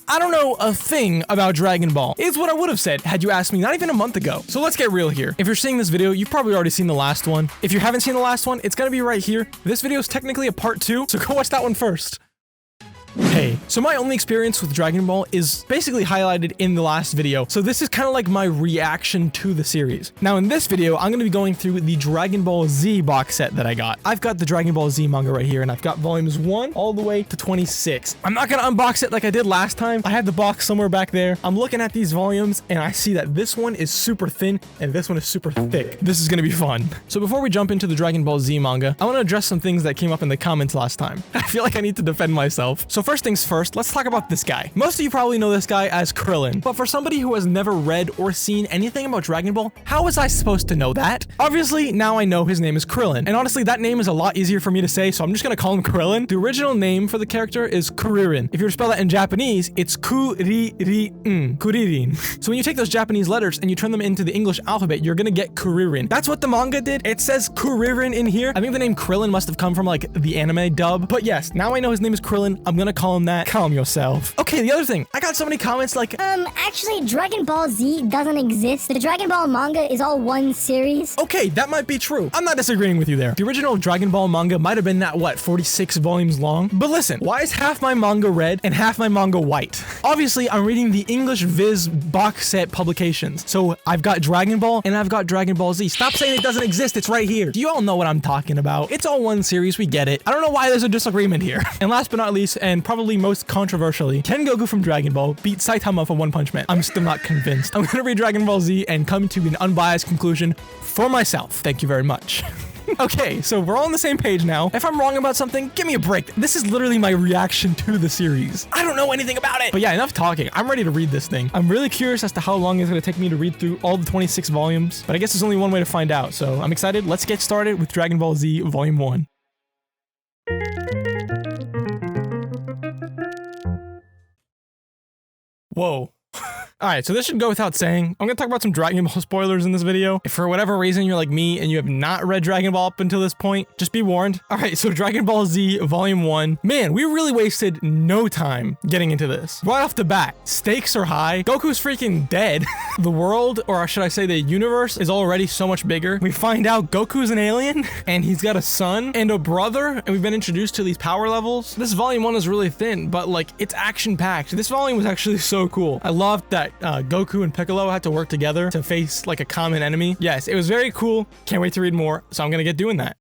I don't know a thing about Dragon Ball. It's what I would have said had you asked me not even a month ago. So let's get real here. If you're seeing this video, you've probably already seen the last one. If you haven't seen the last one, it's gonna be right here. This video is technically a part 2, so go watch that one first. Hey, so my only experience with Dragon Ball is basically highlighted in the last video, so this is kind of like my reaction to the series. Now in this video, I'm going to be going through the Dragon Ball Z box set that I got. I've got the Dragon Ball Z manga right here, and I've got volumes 1 all the way to 26. I'm not going to unbox it like I did last time. I had the box somewhere back there. I'm looking at these volumes, and I see that this one is super thin, and this one is super thick. This is going to be fun. So before we jump into the Dragon Ball Z manga, I want to address some things that came up in the comments last time. I feel like I need to defend myself. So first things first, let's talk about this guy. Most of you probably know this guy as Krillin, but for somebody who has never read or seen anything about Dragon Ball, how was I supposed to know that? Obviously, now I know his name is Krillin, and honestly, that name is a lot easier for me to say, so I'm just gonna call him Krillin. The original name for the character is Kuririn. If you were to spell that in Japanese, it's Kuririn. So when you take those Japanese letters and you turn them into the English alphabet, you're gonna get Kuririn. That's what the manga did. It says Kuririn in here. I think the name Krillin must have come from like the anime dub, but yes, now I know his name is Krillin. I'm gonna call him that. Calm yourself. Okay, the other thing, I got so many comments like, actually, Dragon Ball Z doesn't exist. The Dragon Ball manga is all one series. Okay, that might be true. I'm not disagreeing with you there. The original Dragon Ball manga might have been that, what, 46 volumes long? But listen, why is half my manga red and half my manga white? Obviously, I'm reading the English Viz box set publications. So I've got Dragon Ball and I've got Dragon Ball Z. Stop saying it doesn't exist. It's right here. Do you all know what I'm talking about? It's all one series. We get it. I don't know why there's a disagreement here. And last but not least, and probably most controversially, can Goku from Dragon Ball beat Saitama from One Punch Man? I'm still not convinced. I'm gonna read Dragon Ball Z and come to an unbiased conclusion for myself. Thank you very much. Okay, so we're all on the same page now. If I'm wrong about something, give me a break. This is literally my reaction to the series. I don't know anything about it. But yeah, enough talking. I'm ready to read this thing. I'm really curious as to how long it's gonna take me to read through all the 26 volumes, but I guess there's only one way to find out. So I'm excited. Let's get started with Dragon Ball Z Volume 1. Whoa. Alright, so this should go without saying. I'm gonna talk about some Dragon Ball spoilers in this video. If for whatever reason you're like me and you have not read Dragon Ball up until this point, just be warned. Alright, so Dragon Ball Z Volume 1. Man, we really wasted no time getting into this. Right off the bat, stakes are high. Goku's freaking dead. The world, or should I say the universe, is already so much bigger. We find out Goku's an alien, and he's got a son and a brother, and we've been introduced to these power levels. This Volume 1 is really thin, but like, it's action-packed. This volume was actually so cool. I loved that Goku and Piccolo had to work together to face like a common enemy. Yes, it was very cool. Can't wait to read more, so I'm gonna get doing that.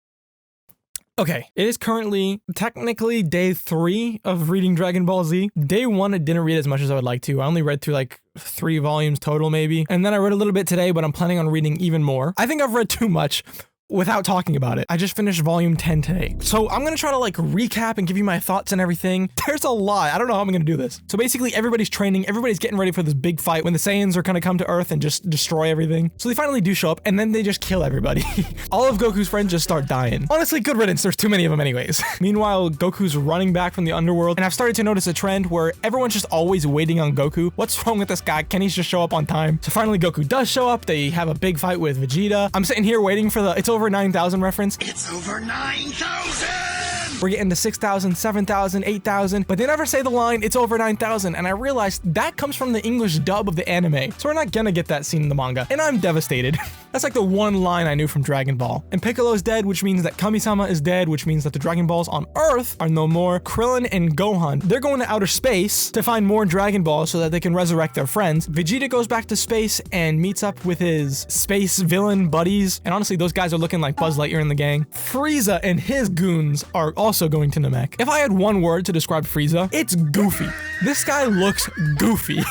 Okay, it is currently technically day 3 of reading Dragon Ball Z. Day 1, I didn't read as much as I would like to. I only read through like 3 volumes total maybe. And then I read a little bit today, but I'm planning on reading even more. I think I've read too much without talking about it. I just finished volume 10 today. So I'm gonna try to like recap and give you my thoughts and everything. There's a lot. I don't know how I'm gonna do this. So basically everybody's training, everybody's getting ready for this big fight when the Saiyans are gonna come to Earth and just destroy everything. So they finally do show up and then they just kill everybody. All of Goku's friends just start dying. Honestly, good riddance. There's too many of them anyways. Meanwhile, Goku's running back from the underworld and I've started to notice a trend where everyone's just always waiting on Goku. What's wrong with this guy? Can he just show up on time? So finally Goku does show up. They have a big fight with Vegeta. I'm sitting here waiting for the It's Over 9,000 reference. It's over 9,000! We're getting to 6,000, 7,000, 8,000, but they never say the line, it's over 9,000, and I realized that comes from the English dub of the anime, so we're not gonna get that scene in the manga, and I'm devastated. That's like the one line I knew from Dragon Ball. And Piccolo's dead, which means that Kami-sama is dead, which means that the Dragon Balls on Earth are no more. Krillin and Gohan, they're going to outer space to find more Dragon Balls so that they can resurrect their friends. Vegeta goes back to space and meets up with his space villain buddies, and honestly, those guys are looking like Buzz Lightyear in the gang. Frieza and his goons are also going to Namek. If I had one word to describe Frieza, it's goofy. This guy looks goofy.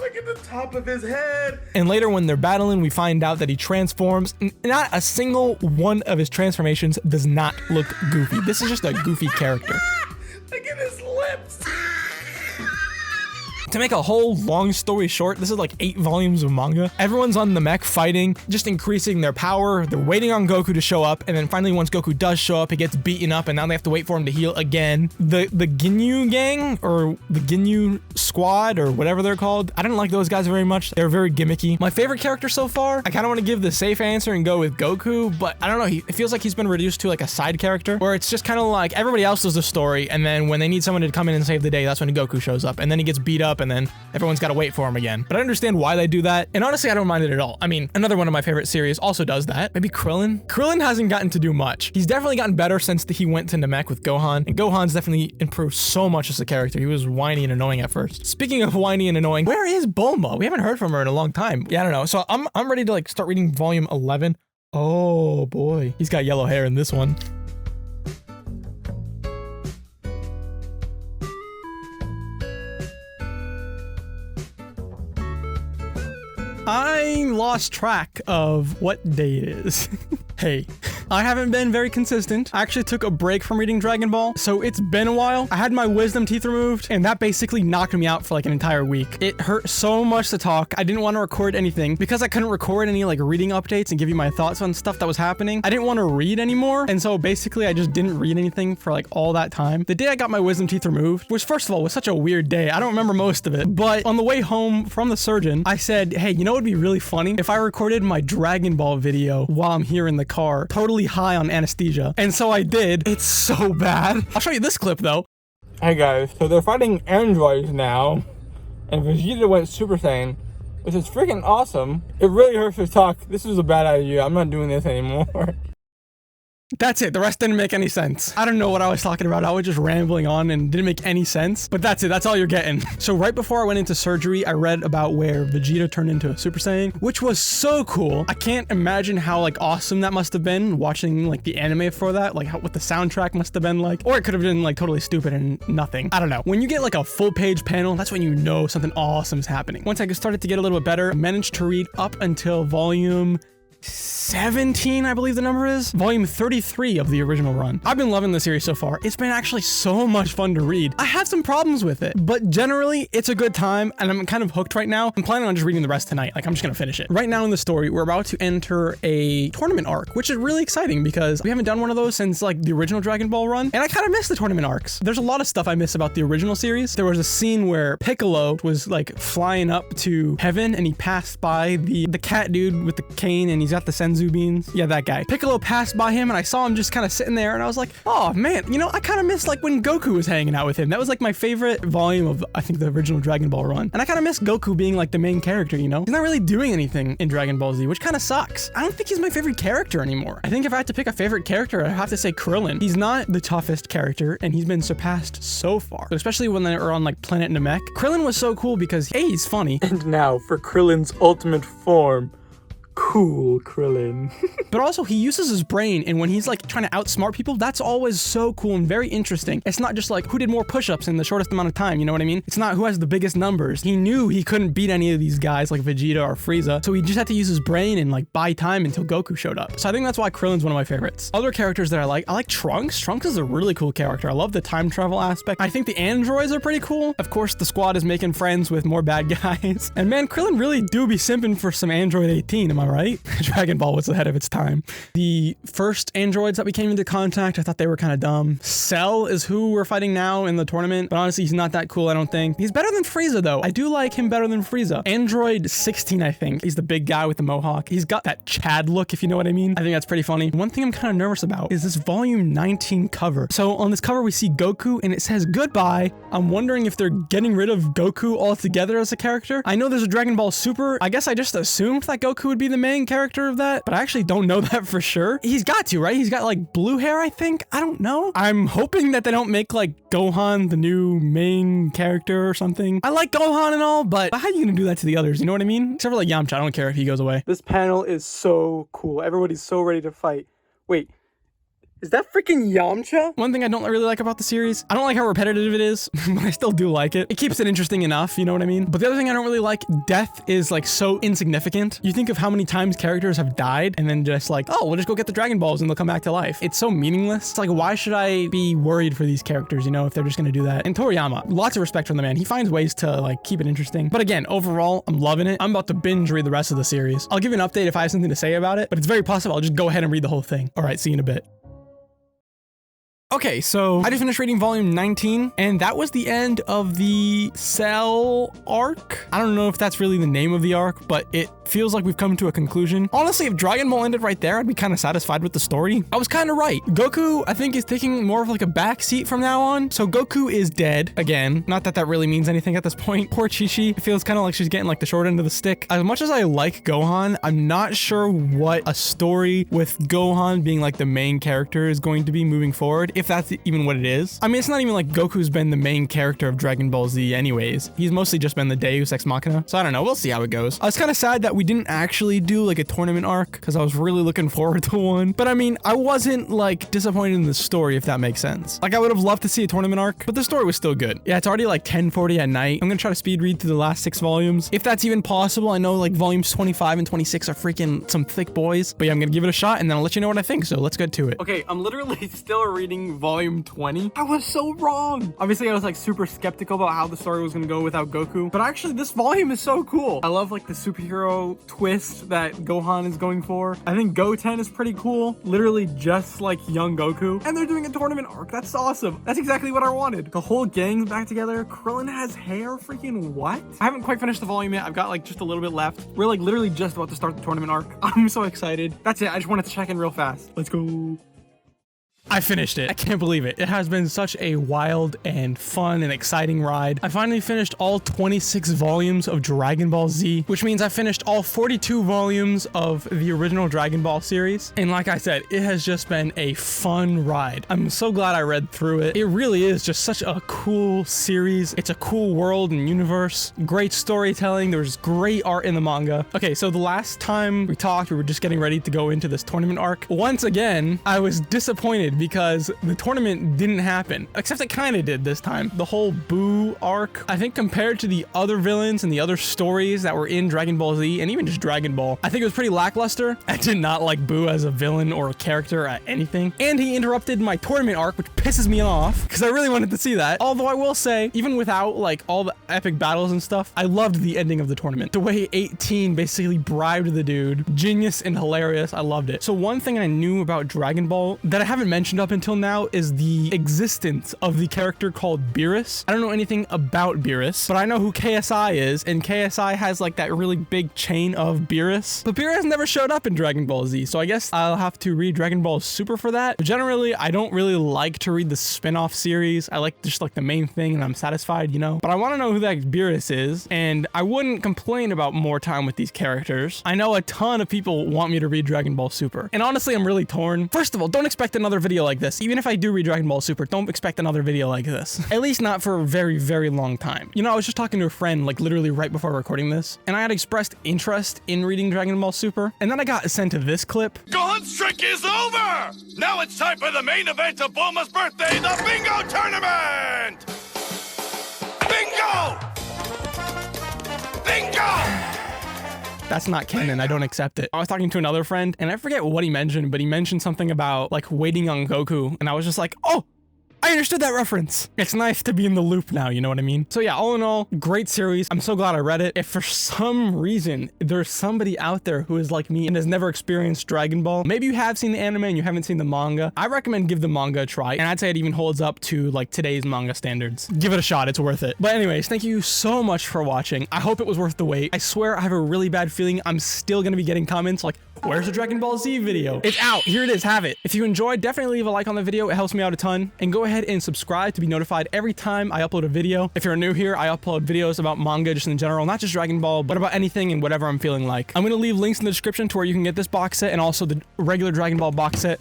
Look at the top of his head! And later when they're battling, we find out that he transforms. Not a single one of his transformations does not look goofy. This is just a goofy character. Look at his lips! To make a whole long story short, this is like 8 volumes of manga. Everyone's on Namek fighting, just increasing their power. They're waiting on Goku to show up, and then finally once Goku does show up, he gets beaten up, and now they have to wait for him to heal again. The Ginyu gang, or the Ginyu squad, or whatever they're called, I didn't like those guys very much. They're very gimmicky. My favorite character so far, I kind of want to give the safe answer and go with Goku, but I don't know, it feels like he's been reduced to like a side character, where it's just kind of like everybody else does the story, and then when they need someone to come in and save the day, that's when Goku shows up, and then he gets beat up, and then everyone's got to wait for him again. But I understand why they do that, and honestly, I don't mind it at all. I mean, another one of my favorite series also does that. Maybe Krillin? Krillin hasn't gotten to do much. He's definitely gotten better since he went to Namek with Gohan, and Gohan's definitely improved so much as a character. He was whiny and annoying at first. Speaking of whiny and annoying, where is Bulma? We haven't heard from her in a long time. Yeah, I don't know. So I'm ready to like start reading volume 11. Oh boy, he's got yellow hair in this one. I lost track of what day it is. Hey, I haven't been very consistent. I actually took a break from reading Dragon Ball, so it's been a while. I had my wisdom teeth removed, and that basically knocked me out for like an entire week. It hurt so much to talk. I didn't want to record anything. Because I couldn't record any like reading updates and give you my thoughts on stuff that was happening, I didn't want to read anymore, and so basically I just didn't read anything for like all that time. The day I got my wisdom teeth removed, which first of all was such a weird day. I don't remember most of it, but on the way home from the surgeon, I said, hey, you know what would be really funny? If I recorded my Dragon Ball video while I'm here in the car, totally high on anesthesia. And so I did. It's so bad. I'll show you this clip though. Hey guys, so they're fighting androids now, and Vegeta went Super Saiyan, which is freaking awesome. It really hurts to talk. This is a bad idea. I'm not doing this anymore. That's it. The rest didn't make any sense. I don't know what I was talking about. I was just rambling on and didn't make any sense, but that's it. That's all you're getting. So right before I went into surgery, I read about where Vegeta turned into a Super Saiyan, which was so cool. I can't imagine how like awesome that must have been watching like the anime for that, like what the soundtrack must have been like, or it could have been like totally stupid and nothing. I don't know. When you get like a full page panel, that's when you know something awesome is happening. Once I started to get a little bit better, I managed to read up until volume 17, I believe the number is. Volume 33 of the original run. I've been loving the series so far. It's been actually so much fun to read. I have some problems with it, but generally it's a good time and I'm kind of hooked right now. I'm planning on just reading the rest tonight. Like I'm just gonna finish it. Right now in the story, we're about to enter a tournament arc, which is really exciting because we haven't done one of those since like the original Dragon Ball run. And I kind of miss the tournament arcs. There's a lot of stuff I miss about the original series. There was a scene where Piccolo was like flying up to heaven and he passed by the cat dude with the cane and he's got the senzu beans. Yeah, that guy. Piccolo passed by him and I saw him just kind of sitting there and I was like, oh man, you know, I kind of miss like when Goku was hanging out with him. That was like my favorite volume of, I think, the original Dragon Ball run. And I kind of miss Goku being like the main character, you know? He's not really doing anything in Dragon Ball Z, which kind of sucks. I don't think he's my favorite character anymore. I think if I had to pick a favorite character, I have to say Krillin. He's not the toughest character and he's been surpassed so far, but especially when they were on like Planet Namek. Krillin was so cool because A, he's funny. And now for Krillin's ultimate form. Cool, Krillin. But also he uses his brain, and when he's like trying to outsmart people, that's always so cool and very interesting. It's not just like who did more push-ups in the shortest amount of time, you know what I mean? It's not who has the biggest numbers. He knew he couldn't beat any of these guys like Vegeta or Frieza, so he just had to use his brain and like buy time until Goku showed up. So I think that's why Krillin's one of my favorites. Other characters that I like Trunks. Trunks is a really cool character. I love the time travel aspect. I think the androids are pretty cool. Of course, the squad is making friends with more bad guys. And man, Krillin really do be simping for some Android 18, am I right? Dragon Ball was ahead of its time. The first androids that we came into contact, I thought they were kind of dumb. Cell is who we're fighting now in the tournament, but honestly, he's not that cool, I don't think. He's better than Frieza, though. I do like him better than Frieza. Android 16, I think. He's the big guy with the mohawk. He's got that Chad look, if you know what I mean. I think that's pretty funny. One thing I'm kind of nervous about is this volume 19 cover. So on this cover, we see Goku, and it says goodbye. I'm wondering if they're getting rid of Goku altogether as a character. I know there's a Dragon Ball Super. I guess I just assumed that Goku would be the main character of that, but I actually don't know that for sure. He's got to, right? He's got like blue hair, I think. I don't know. I'm hoping that they don't make like Gohan the new main character or something. I like Gohan and all, but how are you gonna do that to the others? You know what I mean? Except for like Yamcha, I don't care if he goes away. This panel is so cool. Everybody's so ready to fight. Wait, Is that freaking Yamcha? One thing I don't really like about the series, I don't like how repetitive it is, but I still do like it. It keeps it interesting enough, you know what I mean? But the other thing I don't really like, death is like so insignificant. You think of how many times characters have died and then just like, oh, we'll just go get the Dragon Balls and they'll come back to life. It's so meaningless. It's like, why should I be worried for these characters, you know, if they're just gonna do that? And Toriyama, lots of respect from the man. He finds ways to like keep it interesting. But again, overall, I'm loving it. I'm about to binge read the rest of the series. I'll give you an update if I have something to say about it, but it's very possible I'll just go ahead and read the whole thing. All right, see you in a bit. Okay, so I just finished reading volume 19, and that was the end of the Cell arc. I don't know if that's really the name of the arc, but it feels like we've come to a conclusion. Honestly, if Dragon Ball ended right there, I'd be kind of satisfied with the story. I was kind of right. Goku, I think, is taking more of like a back seat from now on. So Goku is dead again. Not that that really means anything at this point. Poor Chi-Chi. It feels kind of like she's getting like the short end of the stick. As much as I like Gohan, I'm not sure what a story with Gohan being like the main character is going to be moving forward, if that's even what it is. I mean, it's not even like Goku's been the main character of Dragon Ball Z anyways. He's mostly just been the Deus Ex Machina. So I don't know. We'll see how it goes. I was kind of sad that we didn't actually do like a tournament arc because I was really looking forward to one. But I mean, I wasn't like disappointed in the story, if that makes sense. Like I would have loved to see a tournament arc, but the story was still good. Yeah, it's already like 10:40 at night. I'm gonna try to speed read through the last 6 volumes. If that's even possible. I know like volumes 25 and 26 are freaking some thick boys, but yeah, I'm gonna give it a shot and then I'll let you know what I think. So let's get to it. Okay, I'm literally still reading volume 20. I was so wrong. Obviously, I was like super skeptical about how the story was gonna go without Goku, but actually this volume is so cool. I love like the superhero twist that Gohan is going for. I think Goten is pretty cool. Literally just like young Goku. And they're doing a tournament arc. That's awesome. That's exactly what I wanted. The whole gang's back together. Krillin has hair. Freaking what? I haven't quite finished the volume yet. I've got like just a little bit left. We're like literally just about to start the tournament arc. I'm so excited. That's it. I just wanted to check in real fast. Let's go. I finished it. I can't believe it. It has been such a wild and fun and exciting ride. I finally finished all 26 volumes of Dragon Ball Z, which means I finished all 42 volumes of the original Dragon Ball series. And like I said, it has just been a fun ride. I'm so glad I read through it. It really is just such a cool series. It's a cool world and universe. Great storytelling. There's great art in the manga. Okay, so the last time we talked, we were just getting ready to go into this tournament arc. Once again, I was disappointed because the tournament didn't happen, except it kind of did this time. The whole Buu arc, I think compared to the other villains and the other stories that were in Dragon Ball Z and even just Dragon Ball, I think it was pretty lackluster. I did not like Buu as a villain or a character at anything. And he interrupted my tournament arc, which pisses me off because I really wanted to see that. Although I will say, even without like all the epic battles and stuff, I loved the ending of the tournament. The way 18 basically bribed the dude, genius and hilarious. I loved it. So one thing I knew about Dragon Ball that I haven't mentioned up until now is the existence of the character called Beerus. I don't know anything about Beerus, but I know who KSI is, and KSI has like that really big chain of Beerus. But Beerus never showed up in Dragon Ball Z, so I guess I'll have to read Dragon Ball Super for that. But generally, I don't really like to read the spin-off series. I like just like the main thing and I'm satisfied, you know? But I want to know who that Beerus is, and I wouldn't complain about more time with these characters. I know a ton of people want me to read Dragon Ball Super, and honestly, I'm really torn. First of all, don't expect another video like this. Even if I do read Dragon Ball Super, don't expect another video like this. At least not for a very, very long time. You know, I was just talking to a friend like literally right before recording this, and I had expressed interest in reading Dragon Ball Super, and then I got sent to this clip. Gohan's trick is over! Now it's time for the main event of Bulma's birthday, the Bingo Tournament! Bingo! Bingo! That's not canon. I don't accept it. I was talking to another friend and I forget what he mentioned, but he mentioned something about like waiting on Goku. And I was just like, oh, I understood that reference. It's nice to be in the loop now, you know what I mean? So yeah, all in all, great series. I'm so glad I read it. If for some reason there's somebody out there who is like me and has never experienced Dragon Ball, maybe you have seen the anime and you haven't seen the manga, I recommend give the manga a try. And I'd say it even holds up to like today's manga standards. Give it a shot, it's worth it. But anyways, thank you so much for watching. I hope it was worth the wait. I swear I have a really bad feeling I'm still gonna be getting comments like, where's the Dragon Ball Z video? It's out, here it is, have it. If you enjoyed, definitely leave a like on the video, it helps me out a ton. And go ahead and subscribe to be notified every time I upload a video. If you're new here, I upload videos about manga just in general, not just Dragon Ball, but about anything and whatever I'm feeling like. I'm gonna leave links in the description to where you can get this box set and also the regular Dragon Ball box set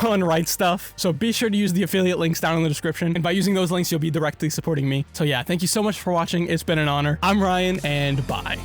on Right Stuff. So be sure to use the affiliate links down in the description. And by using those links, you'll be directly supporting me. So yeah, thank you so much for watching. It's been an honor. I'm Ryan, and bye.